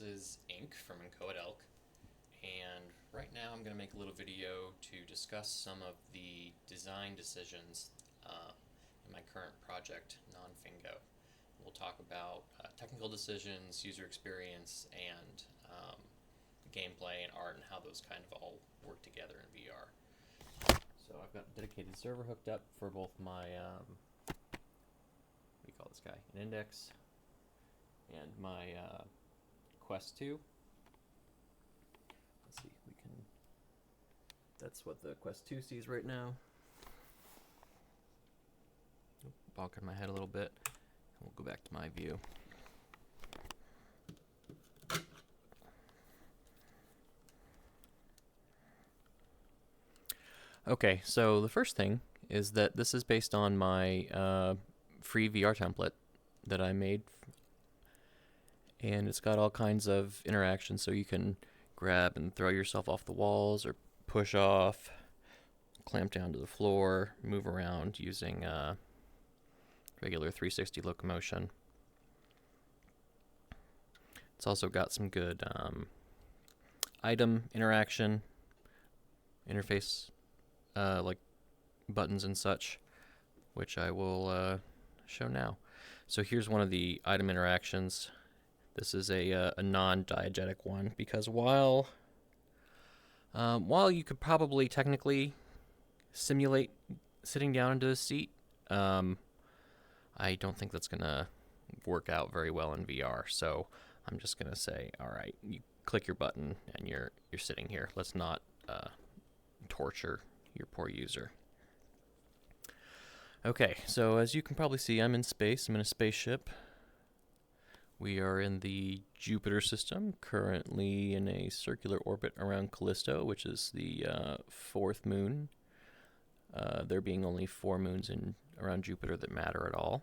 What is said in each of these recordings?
This is Ink from Elk, and right now I'm going to make a little video to discuss some of the design decisions in my current project, non-Fingo. We'll talk about technical decisions, user experience, and gameplay and art, and how those kind of all work together in VR. So I've got a dedicated server hooked up for both my, what do you call this guy, an Index, and my Quest 2. Let's see, that's what the Quest 2 sees right now. Bonking my head a little bit. We'll go back to my view. Okay, so the first thing is that this is based on my free VR template that I made, and it's got all kinds of interactions, so you can grab and throw yourself off the walls or push off, clamp down to the floor, move around using regular 360 locomotion. It's also got some good item interaction interface, like buttons and such, which I will show now. So here's one of the item interactions. This is a non-diegetic one, because while you could probably technically simulate sitting down into a seat, I don't think that's gonna work out very well in VR. So I'm just gonna say, all right, you click your button and you're sitting here. Let's not torture your poor user. Okay, so as you can probably see, I'm in space. I'm in a spaceship. We are in the Jupiter system, currently in a circular orbit around Callisto, which is the fourth moon. There being only 4 moons around Jupiter that matter at all.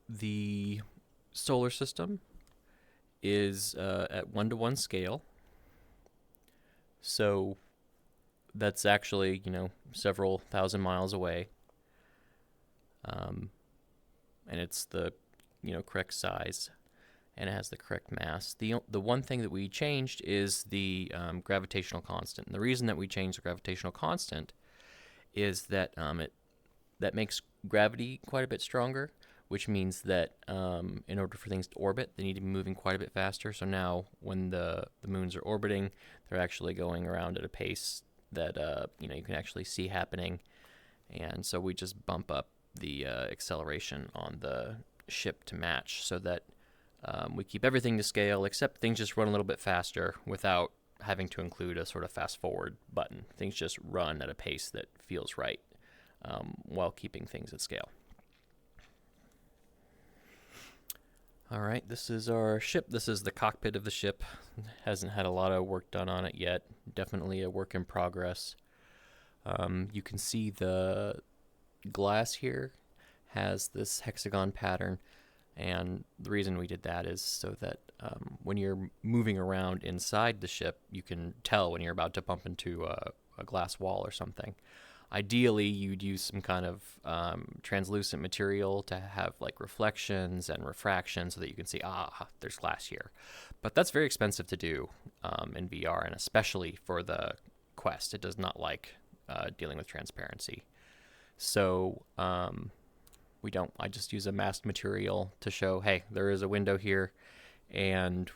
The solar system is at 1:1 scale. So that's actually, several thousand miles away. And it's the, correct size, and it has the correct mass. The one thing that we changed is the gravitational constant. And the reason that we changed the gravitational constant is that that makes gravity quite a bit stronger, which means that in order for things to orbit, they need to be moving quite a bit faster. So now when the moons are orbiting, they're actually going around at a pace that you can actually see happening. And so we just bump up the acceleration on the ship to match, so that we keep everything to scale, except things just run a little bit faster without having to include a sort of fast forward button. Things just run at a pace that feels right, while keeping things at scale. All right, this is our ship. This is the cockpit of the ship. Hasn't had a lot of work done on it yet. Definitely a work in progress. You can see the glass here has this hexagon pattern, and the reason we did that is so that when you're moving around inside the ship, you can tell when you're about to bump into a glass wall or something. Ideally, you'd use some kind of translucent material to have like reflections and refraction, so that you can see, there's glass here. But that's very expensive to do in VR, and especially for the Quest. It does not like dealing with transparency. So I just use a masked material to show, hey, there is a window here. And,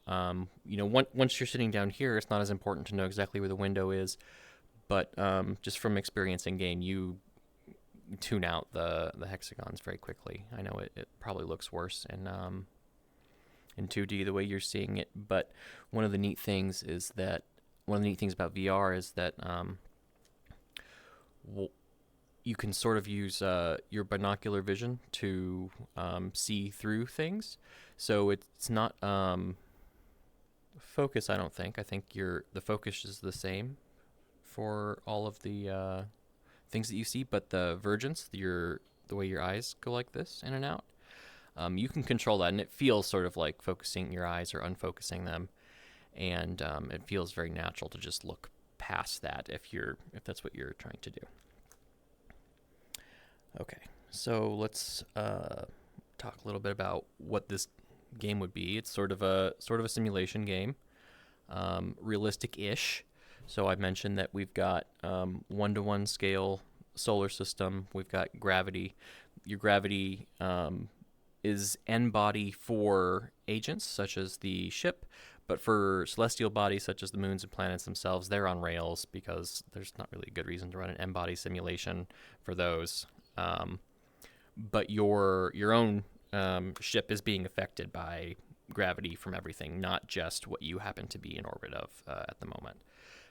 once you're sitting down here, it's not as important to know exactly where the window is. But just from experience in game, you tune out the hexagons very quickly. I know it probably looks worse in 2D the way you're seeing it. But one of the neat things about VR is that you can sort of use your binocular vision to see through things. So it's not focus, I don't think. I think the focus is the same for all of the things that you see, but the vergence, the way your eyes go like this in and out, you can control that, and it feels sort of like focusing your eyes or unfocusing them, and it feels very natural to just look past that if that's what you're trying to do. Okay, So let's talk a little bit about what this game would be. It's sort of a simulation game, realistic-ish. So I mentioned that we've got 1-to-1 scale solar system. We've got gravity. Your gravity is n-body for agents such as the ship, but for celestial bodies such as the moons and planets themselves, they're on rails because there's not really a good reason to run an n-body simulation for those. But your own ship is being affected by gravity from everything, not just what you happen to be in orbit of at the moment.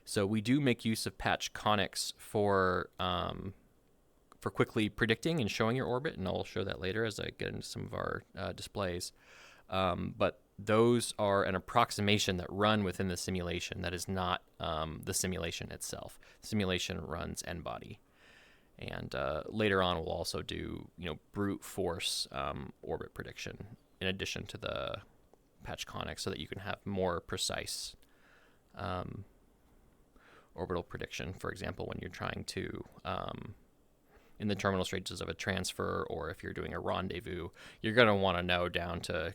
So we do make use of patch conics for quickly predicting and showing your orbit, and I'll show that later as I get into some of our displays. But those are an approximation that run within the simulation. That is not the simulation itself. The simulation runs n-body. And later on, we'll also do brute force orbit prediction in addition to the patch conics, so that you can have more precise orbital prediction. For example, when you're trying to in the terminal stages of a transfer, or if you're doing a rendezvous, you're going to want to know down to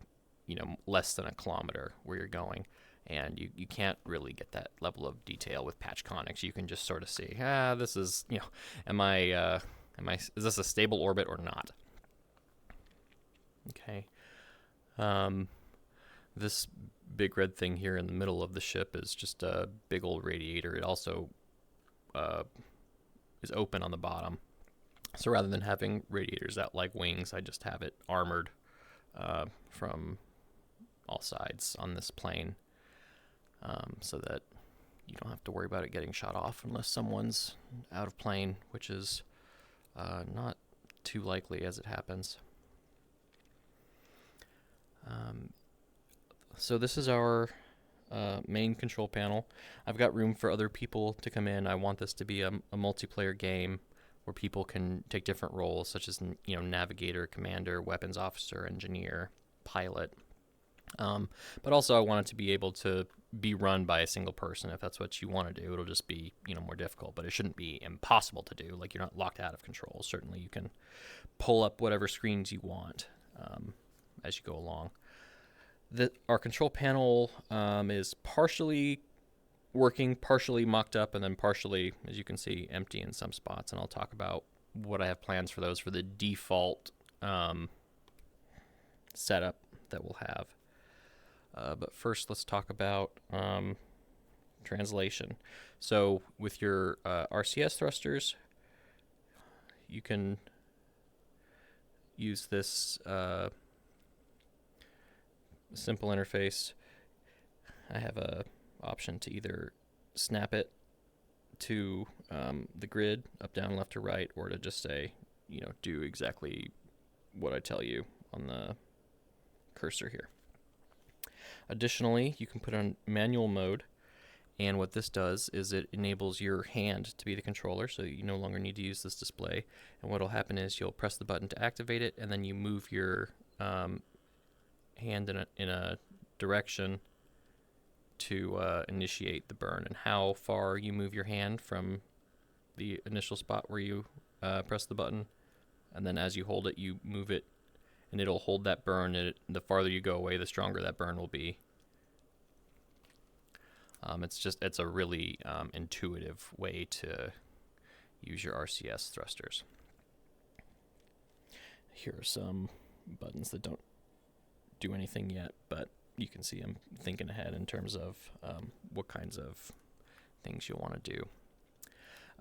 less than a kilometer where you're going. And you can't really get that level of detail with patch conics. You can just sort of see, this is, is this a stable orbit or not? Okay. This big red thing here in the middle of the ship is just a big old radiator. It also is open on the bottom. So rather than having radiators out like wings, I just have it armored from all sides on this plane. So that you don't have to worry about it getting shot off unless someone's out of plane, which is not too likely as it happens. So this is our main control panel. I've got room for other people to come in. I want this to be a multiplayer game where people can take different roles, such as navigator, commander, weapons officer, engineer, pilot. But also I want it to be able to be run by a single person. If that's what you want to do, it'll just be more difficult, but it shouldn't be impossible to do. Like, you're not locked out of controls. Certainly you can pull up whatever screens you want as you go along. Our control panel is partially working, partially mocked up, and then partially, as you can see, empty in some spots. And I'll talk about what I have plans for those for the default setup that we'll have. But first, let's talk about translation. So with your RCS thrusters, you can use this simple interface. I have a option to either snap it to the grid, up, down, left, or right, or to just say, do exactly what I tell you on the cursor here. Additionally, you can put on manual mode, and what this does is it enables your hand to be the controller, so you no longer need to use this display. And what will happen is you'll press the button to activate it, and then you move your hand in a direction to initiate the burn. And how far you move your hand from the initial spot where you press the button, and then as you hold it, you move it, and it'll hold that burn. The farther you go away, the stronger that burn will be. It's a really intuitive way to use your RCS thrusters. Here are some buttons that don't do anything yet, but you can see I'm thinking ahead in terms of what kinds of things you'll want to do.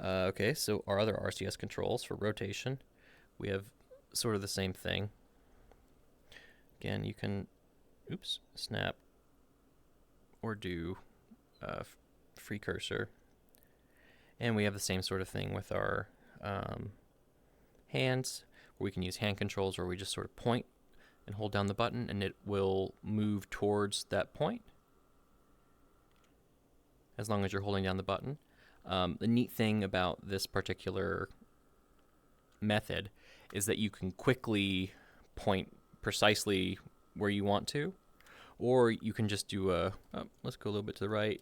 Okay, so our other RCS controls for rotation, we have sort of the same thing. Again, you can, snap or do free cursor. And we have the same sort of thing with our hands, where we can use hand controls where we just sort of point and hold down the button, and it will move towards that point as long as you're holding down the button. The neat thing about this particular method is that you can quickly point precisely where you want to, or you can just do let's go a little bit to the right,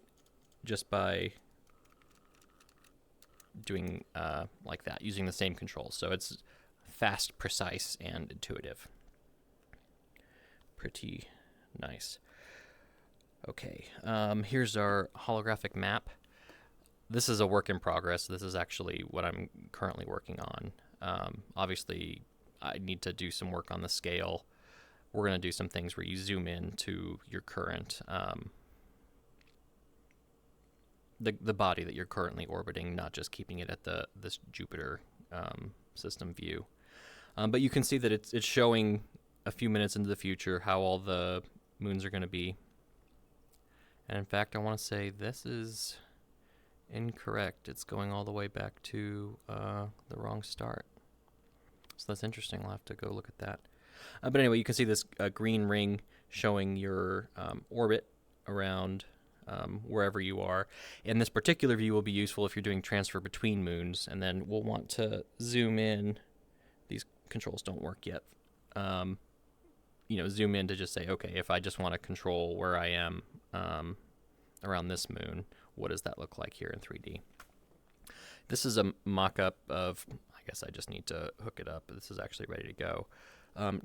just by doing like that, using the same controls. So it's fast, precise, and intuitive. Pretty nice. Okay, here's our holographic map. This is a work in progress. This is actually what I'm currently working on. Obviously, I need to do some work on the scale. We're going to do some things where you zoom in to your current, the body that you're currently orbiting, not just keeping it at this Jupiter system view. But you can see that it's showing a few minutes into the future how all the moons are going to be. And in fact, I want to say this is incorrect. It's going all the way back to the wrong start. So that's interesting. I'll have to go look at that. But anyway, you can see this green ring showing your orbit around wherever you are. And this particular view will be useful if you're doing transfer between moons. And then we'll want to zoom in. These controls don't work yet. Zoom in to just say, okay, if I just want to control where I am around this moon, what does that look like here in 3D? This is a mock-up of, I guess I just need to hook it up. This is actually ready to go.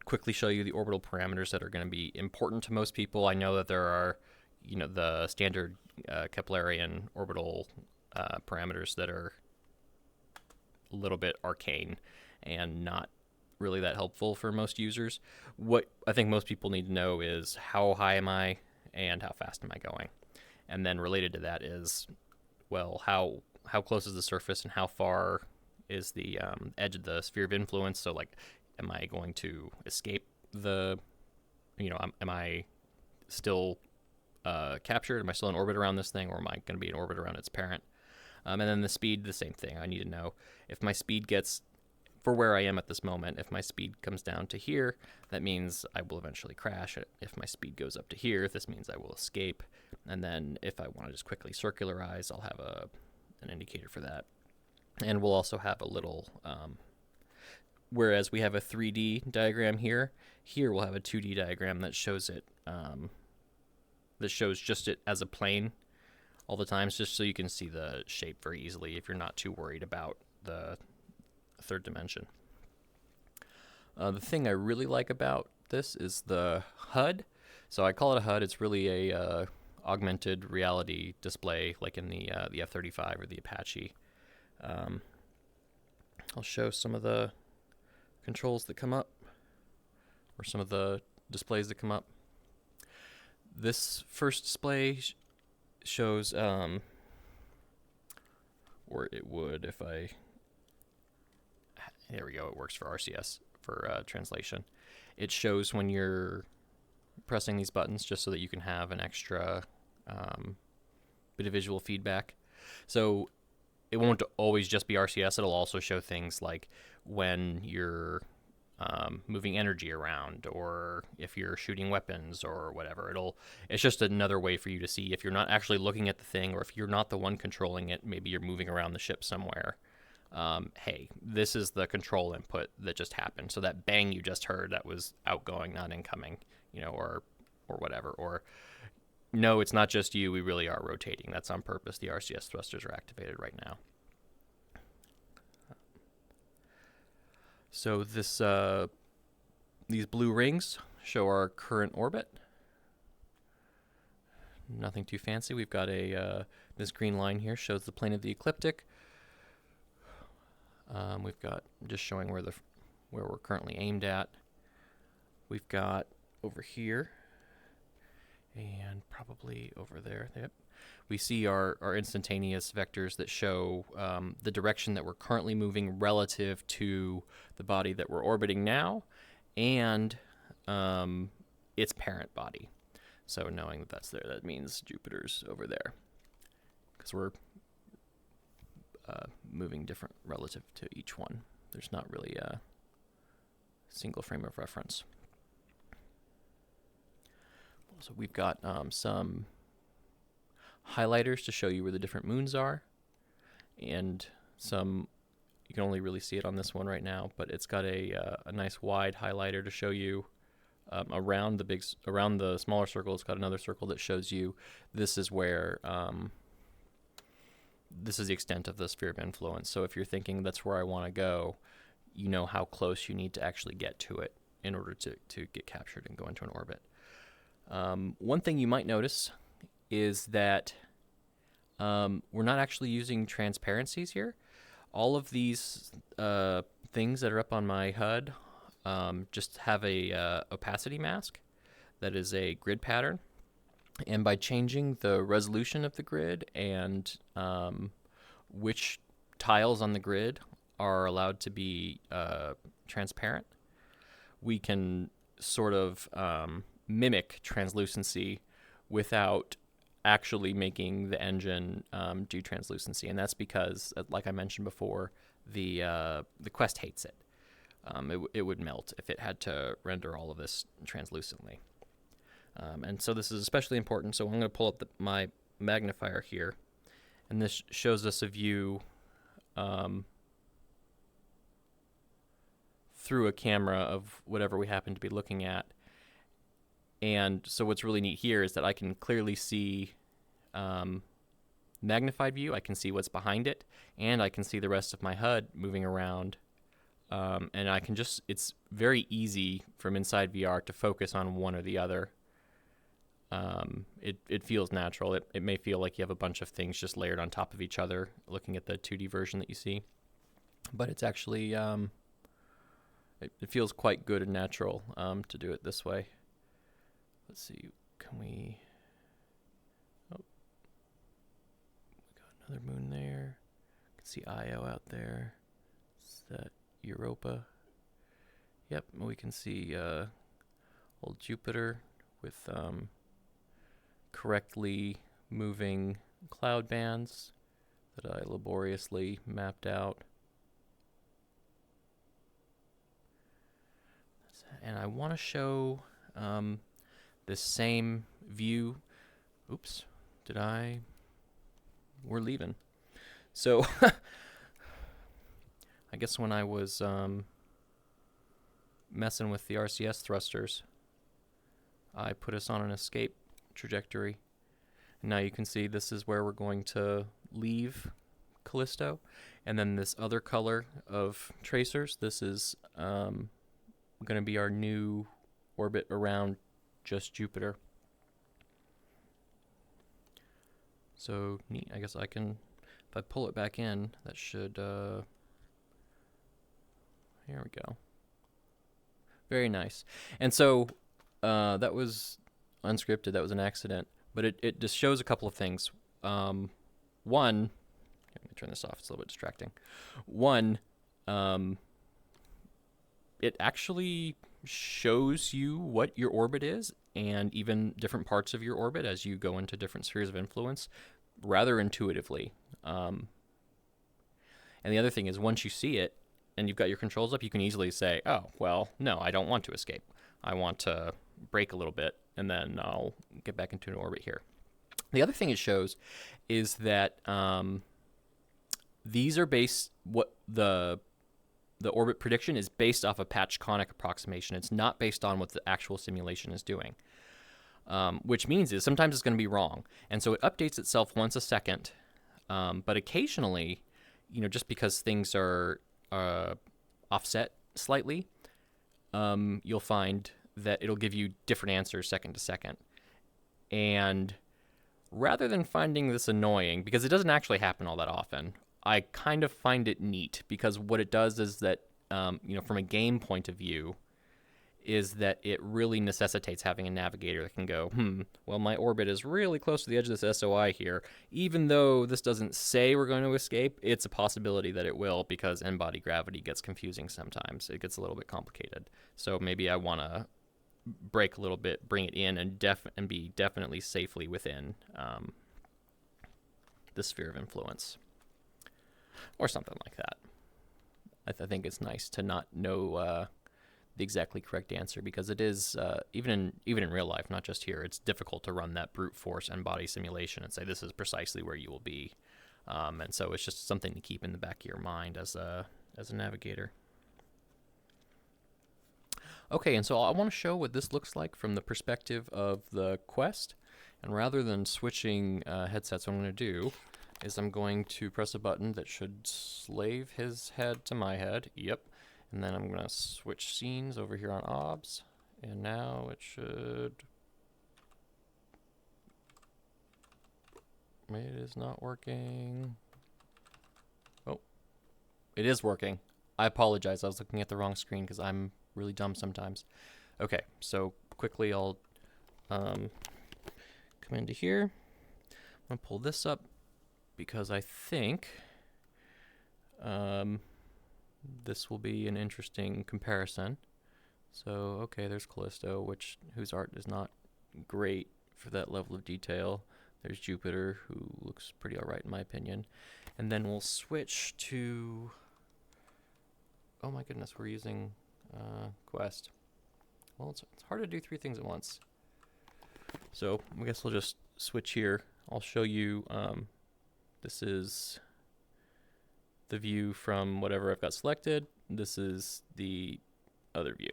Quickly show you the orbital parameters that are going to be important to most people. I know that there are, the standard Keplerian orbital parameters that are a little bit arcane and not really that helpful for most users. What I think most people need to know is how high am I and how fast am I going? And then related to that is, well, how close is the surface and how far is the edge of the sphere of influence? So, like, am I going to escape the, am I still captured? Am I still in orbit around this thing, or am I going to be in orbit around its parent? And then the speed, the same thing. I need to know if my speed gets, for where I am at this moment, if my speed comes down to here, that means I will eventually crash. If my speed goes up to here, this means I will escape. And then if I want to just quickly circularize, I'll have an indicator for that. And we'll also have a little, whereas we have a 3D diagram here we'll have a 2D diagram that shows it, that shows just it as a plane all the time, just so you can see the shape very easily if you're not too worried about the third dimension. The thing I really like about this is the HUD. So I call it a HUD. It's really a augmented reality display, like in the F-35 or the Apache. I'll show some of the controls that come up, or some of the displays that come up. This first display shows, or it would if I... There we go, it works for RCS, for translation. It shows when you're pressing these buttons, just so that you can have an extra bit of visual feedback. So it won't always just be RCS, it'll also show things like when you're moving energy around, or if you're shooting weapons or whatever. It's just another way for you to see if you're not actually looking at the thing, or if you're not the one controlling it, maybe you're moving around the ship somewhere. Hey, this is the control input that just happened. So that bang you just heard, that was outgoing, not incoming, or whatever. Or no, it's not just you. We really are rotating. That's on purpose. The RCS thrusters are activated right now. So these blue rings show our current orbit. Nothing too fancy. We've got this green line here shows the plane of the ecliptic. We've got just showing where we're currently aimed at. We've got over here and probably over there. Yep. We see our instantaneous vectors that show the direction that we're currently moving relative to the body that we're orbiting now, and its parent body. So knowing that that's there, that means Jupiter's over there, because we're moving different relative to each one. There's not really a single frame of reference. So we've got some highlighters to show you where the different moons are, and some, you can only really see it on this one right now, but it's got a nice wide highlighter to show you around the smaller circle. It's got another circle that shows you this is where this is the extent of the sphere of influence. So if you're thinking that's where I want to go, you know how close you need to actually get to it in order to get captured and go into an orbit. One thing you might notice is that we're not actually using transparencies here. All of these things that are up on my HUD just have a opacity mask that is a grid pattern. And by changing the resolution of the grid and which tiles on the grid are allowed to be transparent, we can sort of mimic translucency without actually making the engine do translucency. And that's because, like I mentioned before, the Quest hates it. It would melt if it had to render all of this translucently. And so this is especially important. So I'm going to pull up my magnifier here, and this shows us a view through a camera of whatever we happen to be looking at. And so what's really neat here is that I can clearly see magnified view. I can see what's behind it, and I can see the rest of my HUD moving around. And I can just, it's very easy from inside VR to focus on one or the other. It feels natural. It may feel like you have a bunch of things just layered on top of each other looking at the 2D version that you see. But it's actually, it feels quite good and natural to do it this way. Let's see, can we, oh, we got another moon there. You can see Io out there. Is that Europa? Yep, we can see old Jupiter with correctly moving cloud bands that I laboriously mapped out. And I want to show this same view. Oops, we're leaving. So I guess when I was messing with the RCS thrusters, I put us on an escape trajectory. And now you can see this is where we're going to leave Callisto. And then this other color of tracers, this is going to be our new orbit around just Jupiter. So neat. I guess I can, if I pull it back in, that should, here we go. Very nice. And so that was unscripted, that was an accident, but it just shows a couple of things. One, let me turn this off, it's a little bit distracting. One, it actually shows you what your orbit is, and even different parts of your orbit as you go into different spheres of influence, rather intuitively. And the other thing is, once you see it, and you've got your controls up, you can easily say, oh, well, no, I don't want to escape. I want to brake a little bit, and then I'll get back into an orbit here. The other thing it shows is that these are based, what the orbit prediction is based off a patch conic approximation. It's not based on what the actual simulation is doing, which means is sometimes it's going to be wrong. And so it updates itself once a second, but occasionally, just because things are offset slightly, you'll find that it'll give you different answers second to second. And rather than finding this annoying, because it doesn't actually happen all that often, I kind of find it neat, because what it does is that, from a game point of view, is that it really necessitates having a navigator that can go, well, my orbit is really close to the edge of this SOI here. Even though this doesn't say we're going to escape, it's a possibility that it will, because n-body gravity gets confusing sometimes. It gets a little bit complicated. So maybe I want to brake a little bit, bring it in, and be definitely safely within the sphere of influence. Or something like that. I think it's nice to not know the exactly correct answer, because it is, even in real life, not just here, it's difficult to run that brute force n-body simulation and say this is precisely where you will be. And so it's just something to keep in the back of your mind as a navigator. Okay, and so I want to show what this looks like from the perspective of the Quest. And rather than switching headsets, what I'm going to do is I'm going to press a button that should slave his head to my head. Yep. And then I'm going to switch scenes over here on OBS. And now it should... It is not working. Oh, it is working. I apologize. I was looking at the wrong screen because I'm really dumb sometimes. Okay, so quickly I'll come into here. I'm going to pull this up because I think this will be an interesting comparison. So, okay, there's Callisto, whose art is not great for that level of detail. There's Jupiter, who looks pretty alright in my opinion. And then we'll switch to... Oh my goodness, we're using Quest. Well, it's hard to do 3 things at once. So I guess we'll just switch here. I'll show you, this is the view from whatever I've got selected. This is the other view.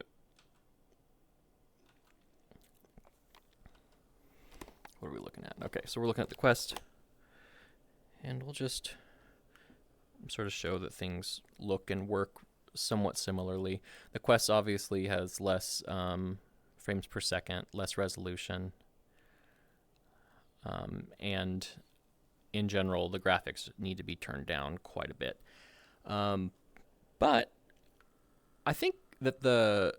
What are we looking at? Okay, so we're looking at the Quest. And we'll just sort of show that things look and work somewhat similarly. The Quest obviously has less frames per second, less resolution. And in general, the graphics need to be turned down quite a bit. But I think that the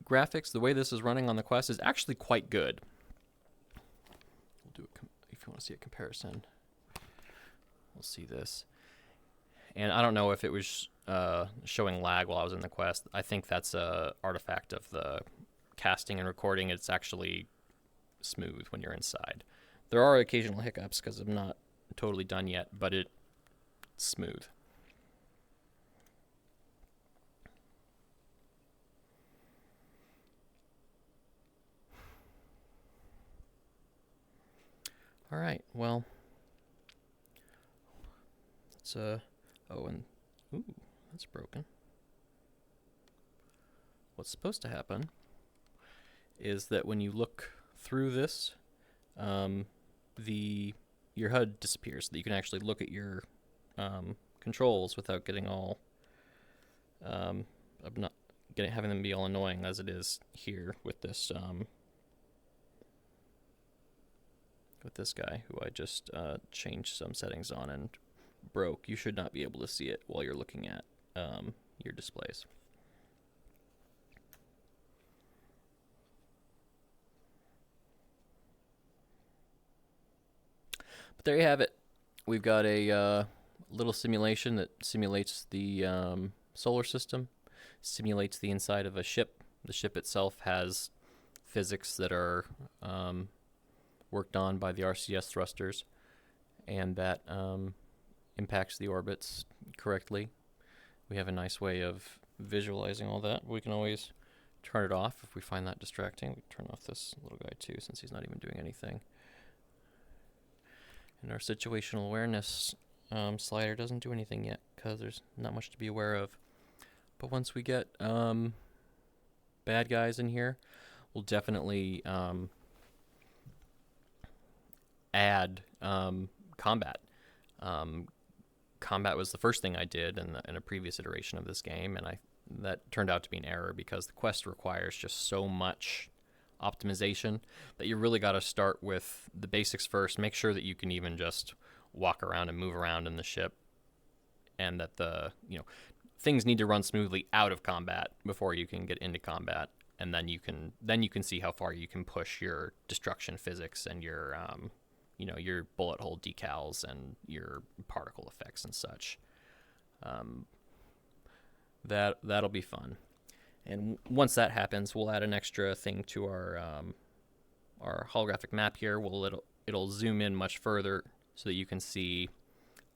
graphics, the way this is running on the Quest, is actually quite good. We'll do it if you want to see a comparison. We'll see this. And I don't know if it was showing lag while I was in the Quest. I think that's a artifact of the casting and recording. It's actually smooth when you're inside. There are occasional hiccups because I'm not totally done yet, but it's smooth. All right, well, it's oh, and ooh, that's broken. What's supposed to happen is that when you look through this, your HUD disappears, so that you can actually look at your controls without getting all having them be all annoying as it is here with this guy who I just changed some settings on and broke. You should not be able to see it while you're looking at your displays. But there you have it. We've got a little simulation that simulates the solar system, simulates the inside of a ship. The ship itself has physics that are worked on by the RCS thrusters, and that impacts the orbits correctly. We have a nice way of visualizing all that. We can always turn it off if we find that distracting. We can turn off this little guy too, since he's not even doing anything. And our situational awareness slider doesn't do anything yet because there's not much to be aware of. But once we get bad guys in here, we'll definitely add combat. Combat was the first thing I did in a previous iteration of this game, and that turned out to be an error because the Quest requires just so much optimization that you really got to start with the basics first. Make sure that you can even just walk around and move around in the ship, and that things need to run smoothly out of combat before you can get into combat, and then you can see how far you can push your destruction physics and your your bullet hole decals and your particle effects and such. That'll be fun. And once that happens, we'll add an extra thing to our holographic map here. It'll zoom in much further so that you can see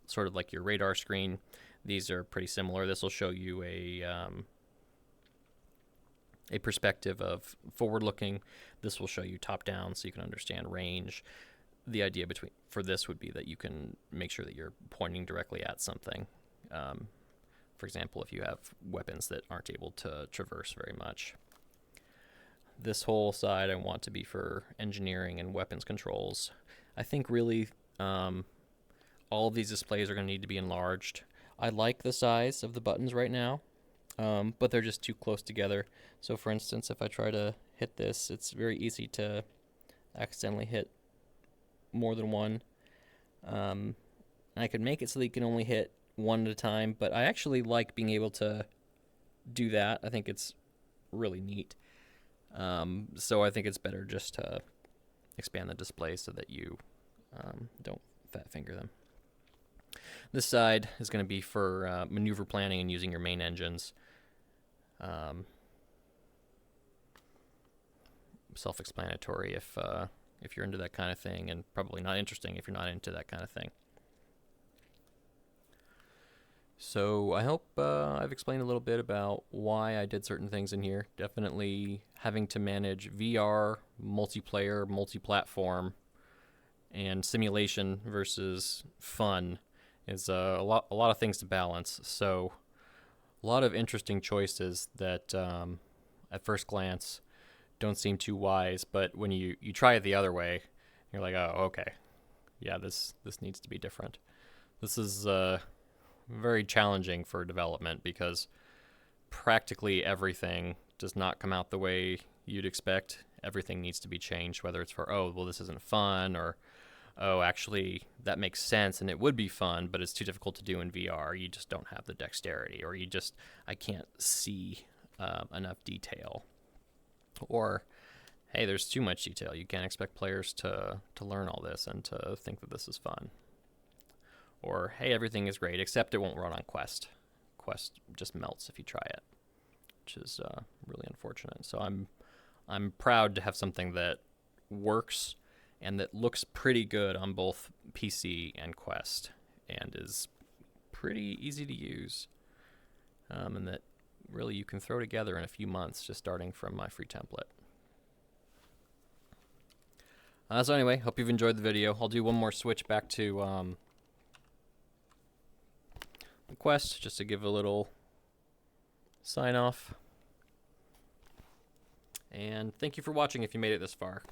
sort of like your radar screen. These are pretty similar. This will show you a perspective of forward looking. This will show you top down so you can understand range. The idea for this would be that you can make sure that you're pointing directly at something. For example, if you have weapons that aren't able to traverse very much. This whole side I want to be for engineering and weapons controls. I think really all of these displays are going to need to be enlarged. I like the size of the buttons right now, but they're just too close together. So for instance, if I try to hit this, it's very easy to accidentally hit more than one. I could make it so that you can only hit one at a time, but I actually like being able to do that. I think it's really neat. So I think it's better just to expand the display so that you don't fat finger them. This side is going to be for maneuver planning and using your main engines. Self-explanatory if you're into that kind of thing, and probably not interesting if you're not into that kind of thing. So I hope I've explained a little bit about why I did certain things in here. Definitely having to manage VR, multiplayer, multi-platform, and simulation versus fun is a lot of things to balance. So a lot of interesting choices that at first glance don't seem too wise, but when you try it the other way, you're like, oh, okay, yeah, this needs to be different. This is very challenging for development because practically everything does not come out the way you'd expect. Everything needs to be changed, whether it's for, oh, well, this isn't fun, or, oh, actually, that makes sense and it would be fun, but it's too difficult to do in VR. You just don't have the dexterity, or I can't see enough detail. Or, hey, there's too much detail. You can't expect players to learn all this and to think that this is fun. Or, hey, everything is great, except it won't run on Quest. Quest just melts if you try it, which is really unfortunate. So I'm proud to have something that works and that looks pretty good on both PC and Quest, and is pretty easy to use, and that really you can throw together in a few months just starting from my free template. So anyway, hope you've enjoyed the video. I'll do one more switch back to Quest just to give a little sign off. And thank you for watching if you made it this far.